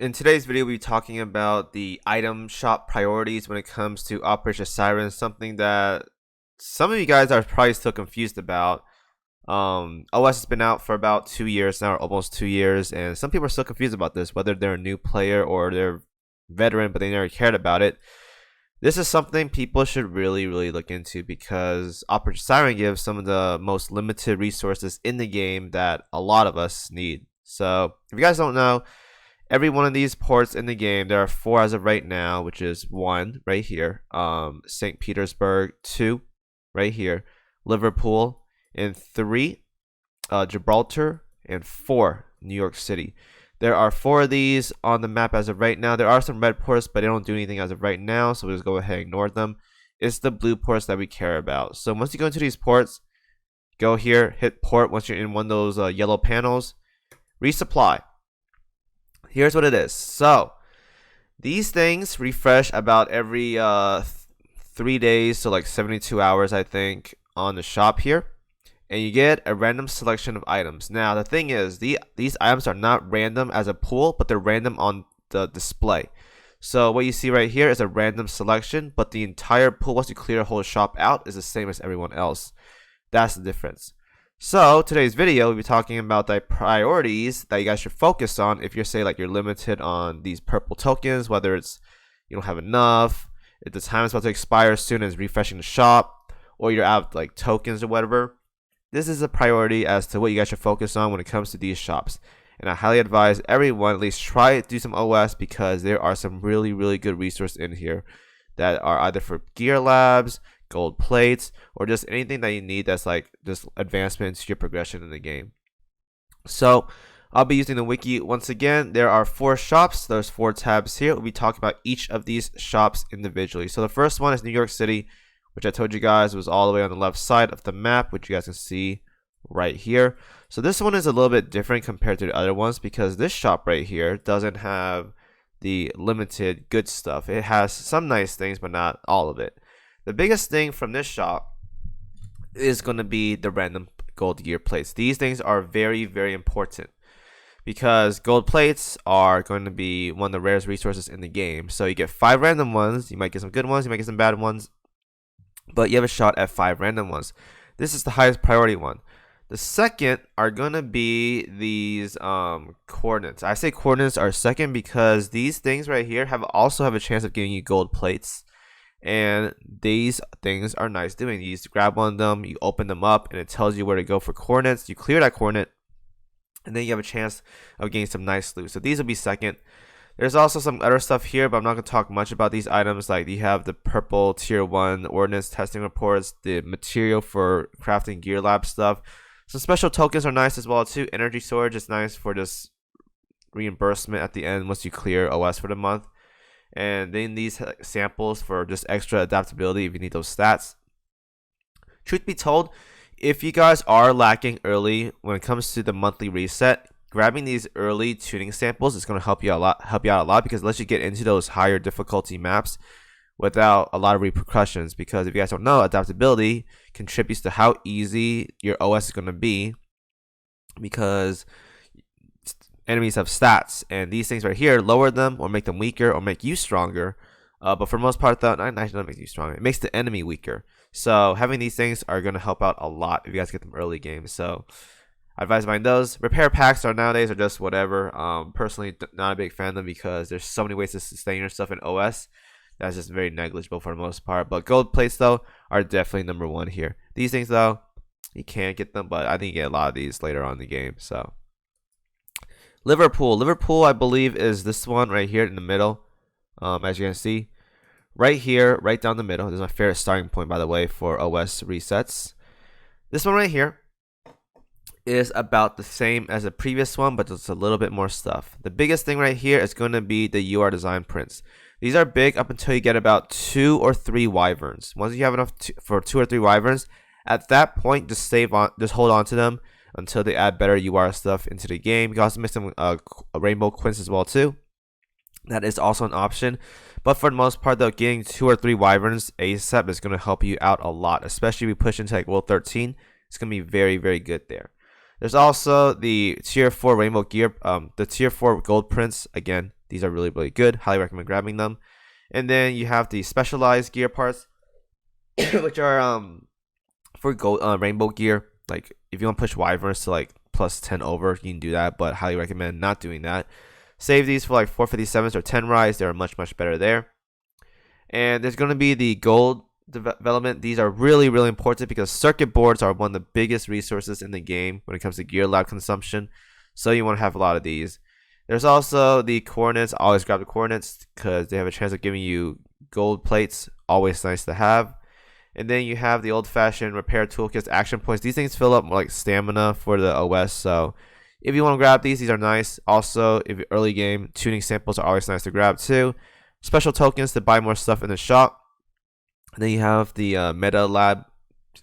In today's video, we'll be talking about the item shop priorities when it comes to Operation Siren, something that some of you guys are probably still confused about. OS has been out for about 2 years now, or almost 2 years, and some people are still confused about this, whether they're a new player or they're veteran, but they never cared about it. This is something people should really look into because Operation Siren gives some of the most limited resources in the game that a lot of us need. So, if you guys don't know, every one of these ports in the game, there are 4 as of right now, which is 1 right here, St. Petersburg, 2 right here, Liverpool, and 3 Gibraltar, and 4 New York City. There are 4 of these on the map as of right now. There are some red ports, but they don't do anything as of right now, so we'll just go ahead and ignore them. It's the blue ports that we care about. So once you go into these ports, go here, hit port once you're in one of those yellow panels, resupply. Here's what it is. So these things refresh about every 3 days, so like 72 hours I think, on the shop here, and you get a random selection of items. Now the thing is, these items are not random as a pool, but they're random on the display. So what you see right here is a random selection, but the entire pool, once you clear the whole shop out, is the same as everyone else. That's the difference. So today's video, we'll be talking about the priorities that you guys should focus on if you're, say, like, you're limited on these purple tokens, whether it's you don't have enough, if the time is about to expire soon and is refreshing the shop, or you're out of like tokens or whatever. This is a priority as to what you guys should focus on when it comes to these shops. And I highly advise everyone at least try to do some OS, because there are some really good resources in here that are either for gear labs, gold plates, or just anything that you need that's like just advancement to your progression in the game. So I'll be using the wiki once again. There are 4 shops. There's 4 tabs here. We'll be talking about each of these shops individually. So the first one is New York City, which I told you guys was all the way on the left side of the map, which you guys can see right here. So this one is a little bit different compared to the other ones, because this shop right here doesn't have the limited good stuff. It has some nice things, but not all of it. The biggest thing from this shop is going to be the random gold gear plates. These things are very important, because gold plates are going to be one of the rarest resources in the game. So you get 5 random ones. You might get some good ones, you might get some bad ones, but you have a shot at 5 random ones. This is the highest priority one. The second are going to be these coordinates. I say coordinates are second because these things right here also have a chance of giving you gold plates. And these things are nice doing. You just grab one of them, you open them up, and it tells you where to go for coordinates. You clear that coordinate, and then you have a chance of getting some nice loot. So these will be second. There's also some other stuff here, but I'm not going to talk much about these items. Like, you have the purple tier 1 ordnance testing reports, the material for crafting gear lab stuff. Some special tokens are nice as well too. Energy storage is nice for just reimbursement at the end once you clear OS for the month. And then these samples for just extra adaptability if you need those stats. Truth be told, if you guys are lacking early when it comes to the monthly reset, grabbing these early tuning samples is going to help you out a lot, because it lets you get into those higher difficulty maps without a lot of repercussions. Because if you guys don't know, adaptability contributes to how easy your OS is going to be, because enemies have stats, and these things right here lower them or make them weaker or make you stronger. But for the most part, though, not make you stronger. It makes the enemy weaker. So having these things are going to help out a lot if you guys get them early game. So I advise buying those. Repair packs nowadays are just whatever. Personally, not a big fan of them, because there's so many ways to sustain yourself in OS. That's just very negligible for the most part. But gold plates, though, are definitely number 1 here. These things, though, you can't get them, but I think you get a lot of these later on in the game. So Liverpool, I believe, is this one right here in the middle. As you can see, right here, right down the middle. This is my favorite starting point, by the way, for OS resets. This one right here is about the same as the previous one, but it's a little bit more stuff. The biggest thing right here is going to be the UR design prints. These are big up until you get about 2 or 3 wyverns. Once you have enough for 2 or 3 wyverns, at that point, just hold on to them until they add better UR stuff into the game. You can also mix some rainbow quints as well too. That is also an option. But for the most part, though, getting 2 or 3 wyverns ASAP is going to help you out a lot, especially if you push into like World 13. It's going to be very good there. There's also the tier 4 rainbow gear, the tier 4 gold prints. Again, These are really good. Highly recommend grabbing them. And then you have the specialized gear parts, which are for gold rainbow gear. Like if you want to push wyverns to like plus 10 over, you can do that, but highly recommend not doing that. Save these for like 457s or 10 rise. They're much better there. And there's going to be the gold development. These are really important because circuit boards are one of the biggest resources in the game when it comes to gear lab consumption. So you want to have a lot of these. There's also the coordinates. Always grab the coordinates because they have a chance of giving you gold plates. Always nice to have. And then you have the old-fashioned repair toolkits, action points. These things fill up like stamina for the OS. So if you want to grab these are nice. Also, if you're early game, tuning samples are always nice to grab too. Special tokens to buy more stuff in the shop. And then you have the meta lab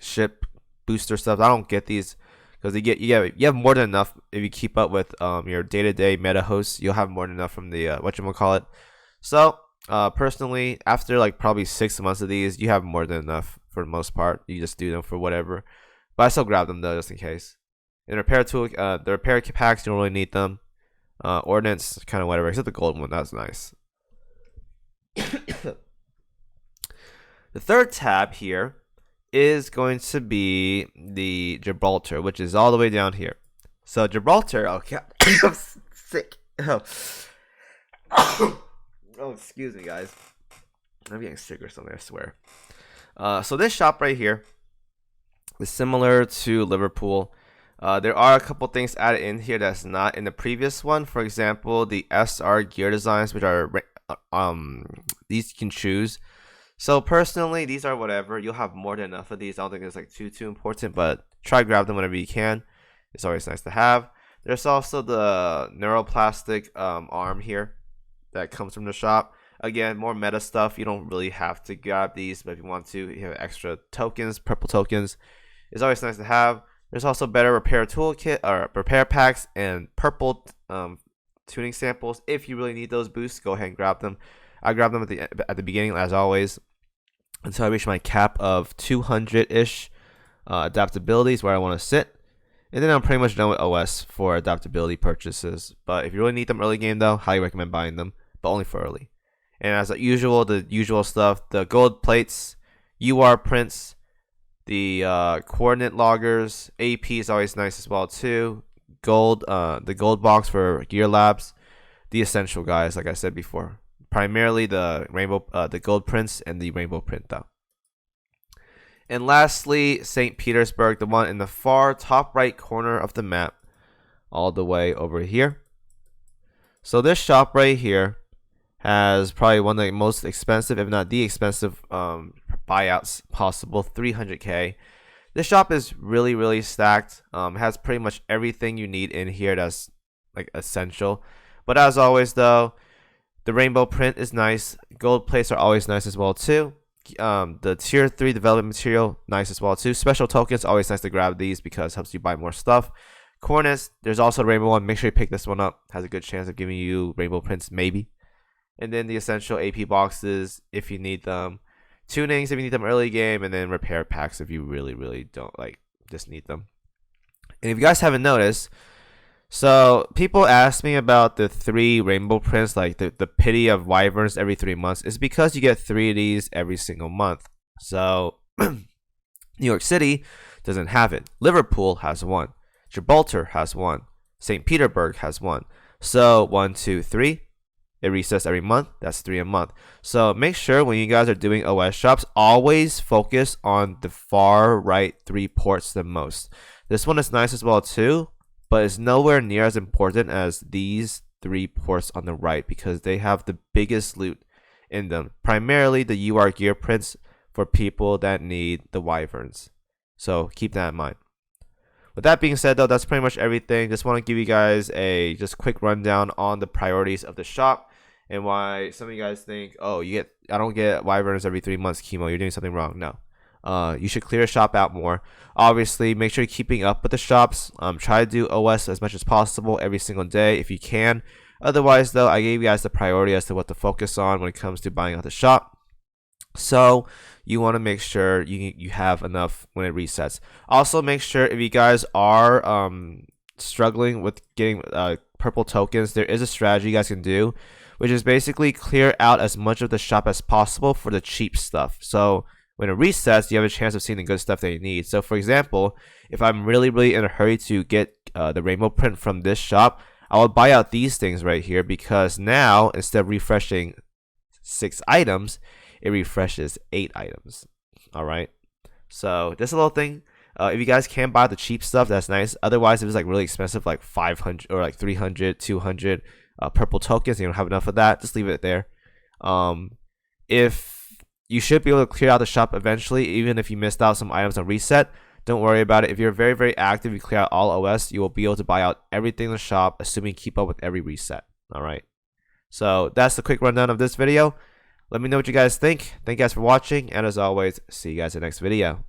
ship booster stuff. I don't get these because you have more than enough if you keep up with your day-to-day meta hosts. You'll have more than enough from the whatchamacallit. So personally, after like probably 6 months of these, you have more than enough for the most part. You just do them for whatever. But I still grab them though, just in case. And repair tool, the repair packs, you don't really need them. Ordnance, kind of whatever, except the gold one. That's nice. The third tab here is going to be the Gibraltar, which is all the way down here. So Gibraltar, okay, I'm sick. Oh, excuse me, guys. I'm getting sick or something, I swear. So this shop right here is similar to Liverpool. There are a couple things added in here that's not in the previous one. For example, the SR gear designs, which are these you can choose. So personally, these are whatever. You'll have more than enough of these. I don't think it's like too important, but try grab them whenever you can. It's always nice to have. There's also the neuroplastic arm here that comes from the shop. Again, more meta stuff. You don't really have to grab these, but if you want to, you have extra tokens, purple tokens. It's always nice to have. There's also better repair toolkit or repair packs and purple tuning samples. If you really need those boosts, go ahead and grab them. I grab them at the beginning as always until I reach my cap of 200-ish adaptabilities where I want to sit. And then I'm pretty much done with OS for adaptability purchases. But if you really need them early game though, highly recommend buying them, but only for early. And as usual, the usual stuff, the gold plates, UR prints, the coordinate loggers, AP is always nice as well too. Gold, the gold box for gear labs, the essential guys, like I said before. Primarily the rainbow, the gold prints and the rainbow print though. And lastly, St. Petersburg, the one in the far top right corner of the map, all the way over here. So this shop right here has probably one of the most expensive, if not the expensive, buyouts possible, 300k. This shop is really stacked. Has pretty much everything you need in here that's like essential. But as always though, the rainbow print is nice. Gold plates are always nice as well too. The tier 3 development material, nice as well too. Special tokens, always nice to grab these because it helps you buy more stuff. Corners, there's also the rainbow one. Make sure you pick this one up. Has a good chance of giving you rainbow prints, maybe. And then the essential AP boxes if you need them. Tunings if you need them early game. And then repair packs if you really don't just need them. And if you guys haven't noticed, so people ask me about the 3 rainbow prints, like the pity of wyverns every 3 months. It's because you get 3 of these every single month. So New York City doesn't have it. Liverpool has 1. Gibraltar has 1. St. Petersburg has 1. So 1, 2, 3. It resets every month. That's 3 a month. So make sure when you guys are doing OS shops, always focus on the far right 3 ports the most. This one is nice as well too, but it's nowhere near as important as these 3 ports on the right because they have the biggest loot in them. Primarily the UR gear prints for people that need the wyverns. So keep that in mind. With that being said though, that's pretty much everything. Just want to give you guys a just quick rundown on the priorities of the shop and why some of you guys think, oh, I don't get wyverns every 3 months, Kimo, you're doing something wrong. No. You should clear a shop out more. Obviously, make sure you're keeping up with the shops. Try to do OS as much as possible every single day if you can. Otherwise, though, I gave you guys the priority as to what to focus on when it comes to buying out the shop. So you want to make sure you have enough when it resets. Also, make sure if you guys are struggling with getting purple tokens, there is a strategy you guys can do, which is basically clear out as much of the shop as possible for the cheap stuff. So when it resets, you have a chance of seeing the good stuff that you need. So for example, if I'm really in a hurry to get the rainbow print from this shop, I will buy out these things right here, because now instead of refreshing 6 items, it refreshes 8 items. Alright, so this little thing, if you guys can buy the cheap stuff, that's nice. Otherwise, if it's like really expensive, like 500 or like 300, 200 purple tokens, and you don't have enough of that, just leave it there. If you should be able to clear out the shop eventually, even if you missed out some items on reset. Don't worry about it. If you're very active, you clear out all OS, you will be able to buy out everything in the shop, assuming you keep up with every reset. Alright, so that's the quick rundown of this video. Let me know what you guys think. Thank you guys for watching, and as always, see you guys in the next video.